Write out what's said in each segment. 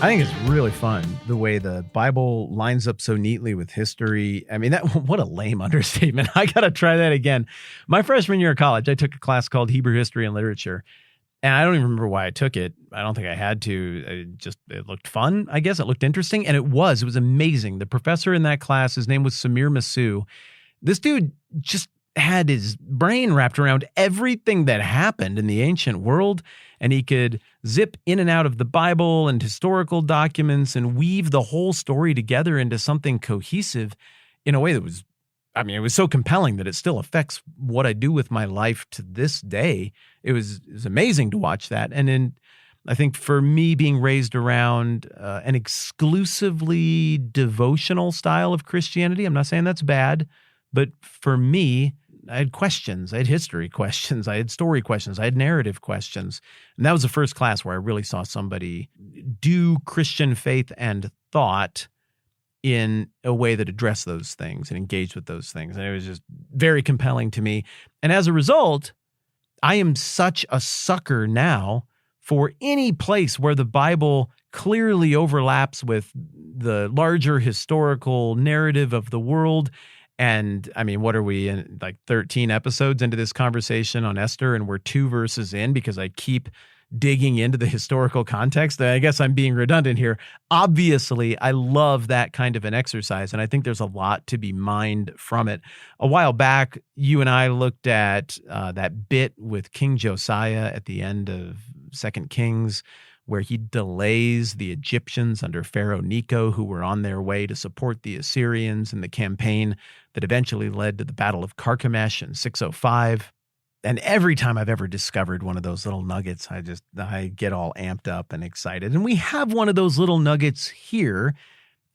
I think it's really fun the way the Bible lines up so neatly with history. I mean, what a lame understatement. I got to try that again. My freshman year of college, I took a class called Hebrew History and Literature, and I don't even remember why I took it. I don't think I had to. It looked fun, I guess. It looked interesting, and it was amazing. The professor in that class, his name was Samir Masu. This dude just had his brain wrapped around everything that happened in the ancient world, and he could zip in and out of the Bible and historical documents and weave the whole story together into something cohesive in a way that was, it was so compelling that it still affects what I do with my life to this day. It was amazing to watch that. And then I think for me, being raised around an exclusively devotional style of Christianity, I'm not saying that's bad, but for me, I had questions. I had history questions. I had story questions. I had narrative questions. And that was the first class where I really saw somebody do Christian faith and thought in a way that addressed those things and engaged with those things. And it was just very compelling to me. And as a result, I am such a sucker now for any place where the Bible clearly overlaps with the larger historical narrative of the world. And what are we in, like 13 episodes into this conversation on Esther, and we're 2 verses in because I keep digging into the historical context. I guess I'm being redundant here. Obviously, I love that kind of an exercise, and I think there's a lot to be mined from it. A while back, you and I looked at that bit with King Josiah at the end of 2 Kings, where he delays the Egyptians under Pharaoh Necho, who were on their way to support the Assyrians in the campaign that eventually led to the Battle of Carchemish in 605. And every time I've ever discovered one of those little nuggets, I get all amped up and excited. And we have one of those little nuggets here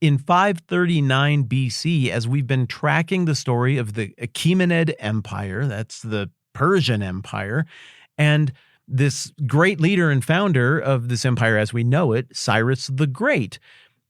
in 539 BC as we've been tracking the story of the Achaemenid Empire. That's the Persian Empire. And this great leader and founder of this empire as we know it, Cyrus the Great.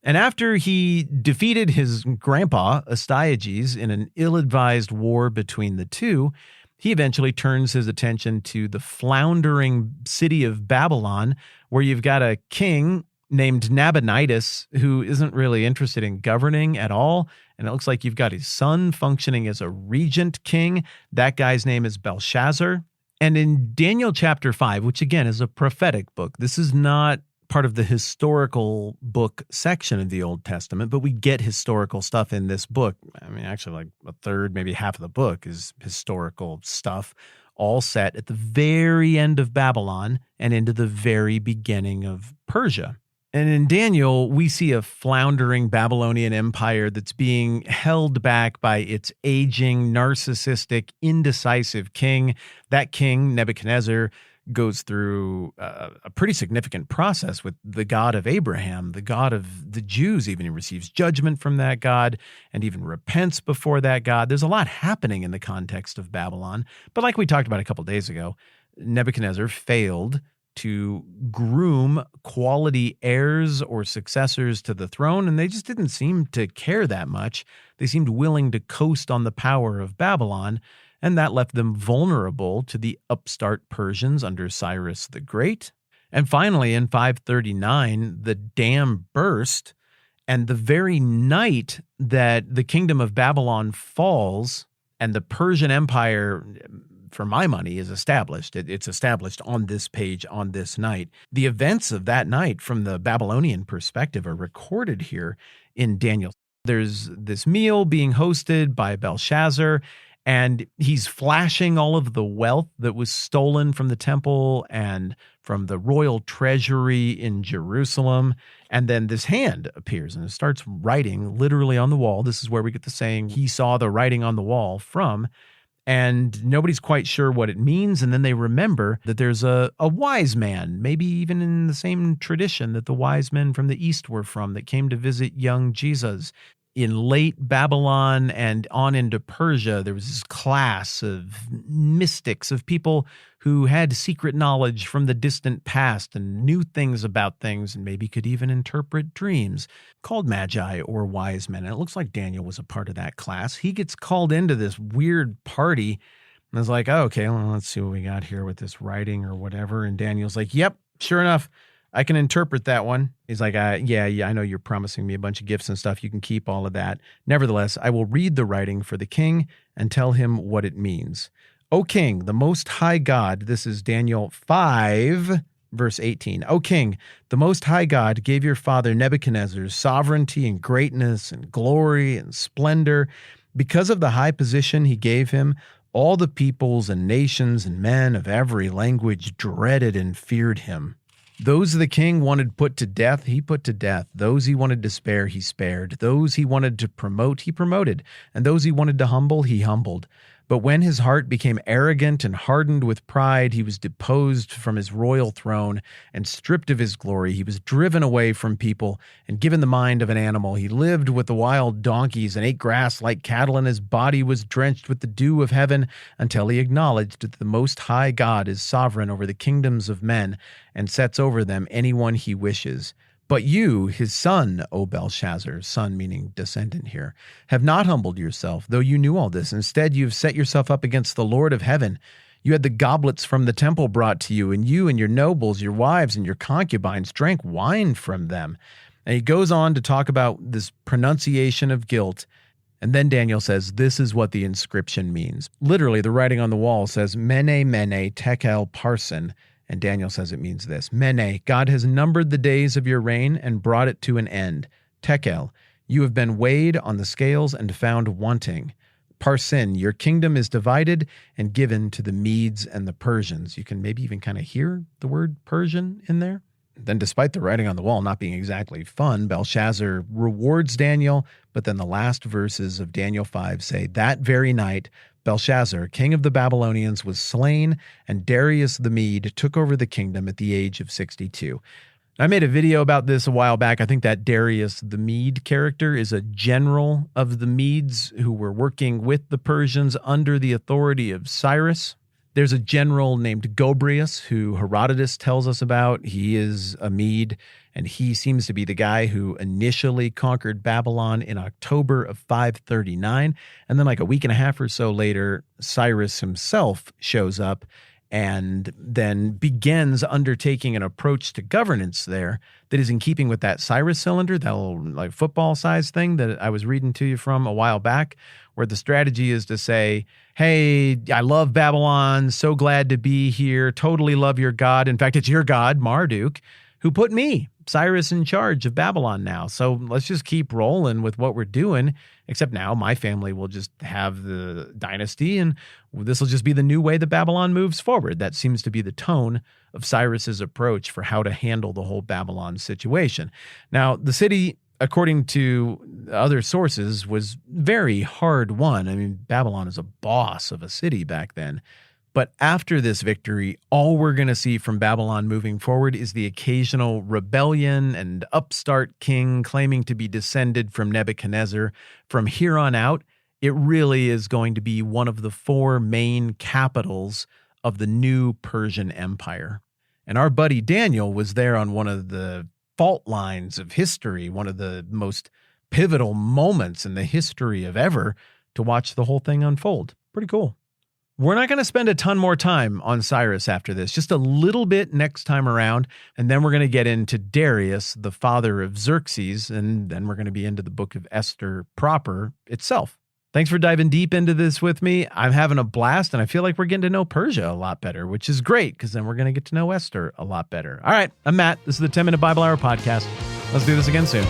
And after he defeated his grandpa, Astyages, in an ill-advised war between the two, he eventually turns his attention to the floundering city of Babylon, where you've got a king named Nabonidus who isn't really interested in governing at all. And it looks like you've got his son functioning as a regent king. That guy's name is Belshazzar. And in Daniel chapter 5, which again is a prophetic book, this is not part of the historical book section of the Old Testament, but we get historical stuff in this book. Actually like a third, maybe half of the book is historical stuff, all set at the very end of Babylon and into the very beginning of Persia. And in Daniel, we see a floundering Babylonian empire that's being held back by its aging, narcissistic, indecisive king. That king, Nebuchadnezzar, goes through a pretty significant process with the God of Abraham, the God of the Jews. Even he receives judgment from that God and even repents before that God. There's a lot happening in the context of Babylon. But like we talked about a couple days ago, Nebuchadnezzar failed to groom quality heirs or successors to the throne, and they just didn't seem to care that much. They seemed willing to coast on the power of Babylon, and that left them vulnerable to the upstart Persians under Cyrus the Great. And finally, in 539, the dam burst, and the very night that the kingdom of Babylon falls and the Persian Empire, for my money, is established. It's established on this page, on this night. The events of that night from the Babylonian perspective are recorded here in Daniel. There's this meal being hosted by Belshazzar, and he's flashing all of the wealth that was stolen from the temple and from the royal treasury in Jerusalem. And then this hand appears and it starts writing literally on the wall. This is where we get the saying, he saw the writing on the wall from. And nobody's quite sure what it means. And then they remember that there's a wise man, maybe even in the same tradition that the wise men from the East were from, that came to visit young Jesus. In late Babylon and on into Persia, there was this class of mystics, of people who had secret knowledge from the distant past and knew things about things and maybe could even interpret dreams, called magi or wise men. And it looks like Daniel was a part of that class. He gets called into this weird party and is like, oh, okay, well, let's see what we got here with this writing or whatever. And Daniel's like, yep, sure enough, I can interpret that one. He's like, yeah, I know you're promising me a bunch of gifts and stuff. You can keep all of that. Nevertheless, I will read the writing for the king and tell him what it means. O king, the most high God, this is Daniel 5, verse 18. O king, the most high God gave your father Nebuchadnezzar sovereignty and greatness and glory and splendor. Because of the high position he gave him, all the peoples and nations and men of every language dreaded and feared him. Those the king wanted put to death, he put to death. Those he wanted to spare, he spared. Those he wanted to promote, he promoted. And those he wanted to humble, he humbled. But when his heart became arrogant and hardened with pride, he was deposed from his royal throne and stripped of his glory. He was driven away from people and given the mind of an animal. He lived with the wild donkeys and ate grass like cattle, and his body was drenched with the dew of heaven until he acknowledged that the Most High God is sovereign over the kingdoms of men and sets over them anyone he wishes. But you, his son, O Belshazzar, son meaning descendant here, have not humbled yourself, though you knew all this. Instead, you have set yourself up against the Lord of heaven. You had the goblets from the temple brought to you, and you and your nobles, your wives, and your concubines drank wine from them. And he goes on to talk about this pronunciation of guilt. And then Daniel says, this is what the inscription means. Literally, the writing on the wall says, Mene, Mene, Tekel, Parsin. And Daniel says it means this. Mene, God has numbered the days of your reign and brought it to an end. Tekel, you have been weighed on the scales and found wanting. Parsin, your kingdom is divided and given to the Medes and the Persians. You can maybe even kind of hear the word Persian in there. Then despite the writing on the wall not being exactly fun, Belshazzar rewards Daniel, but then the last verses of Daniel 5 say, that very night, Belshazzar, king of the Babylonians, was slain, and Darius the Mede took over the kingdom at the age of 62. I made a video about this a while back. I think that Darius the Mede character is a general of the Medes who were working with the Persians under the authority of Cyrus. There's a general named Gobryas who Herodotus tells us about. He is a Mede, and he seems to be the guy who initially conquered Babylon in October of 539. And then like a week and a half or so later, Cyrus himself shows up and then begins undertaking an approach to governance there that is in keeping with that Cyrus cylinder, that little like football size thing that I was reading to you from a while back, where the strategy is to say, hey, I love Babylon, so glad to be here, totally love your God. In fact, it's your God, Marduk, who put me, Cyrus, in charge of Babylon now. So let's just keep rolling with what we're doing, except now my family will just have the dynasty, and this will just be the new way that Babylon moves forward. That seems to be the tone of Cyrus's approach for how to handle the whole Babylon situation. Now, the city, according to other sources, was very hard won. I mean, Babylon is a boss of a city back then. But after this victory, all we're going to see from Babylon moving forward is the occasional rebellion and upstart king claiming to be descended from Nebuchadnezzar. From here on out, it really is going to be one of the four main capitals of the new Persian Empire. And our buddy Daniel was there on one of the fault lines of history, one of the most pivotal moments in the history of ever, to watch the whole thing unfold. Pretty cool. We're not going to spend a ton more time on Cyrus after this, just a little bit next time around, and then we're going to get into Darius, the father of Xerxes, and then we're going to be into the book of Esther proper itself. Thanks for diving deep into this with me. I'm having a blast, and I feel like we're getting to know Persia a lot better, which is great, because then we're going to get to know Esther a lot better. All right, I'm Matt. This is the 10-Minute Bible Hour Podcast. Let's do this again soon.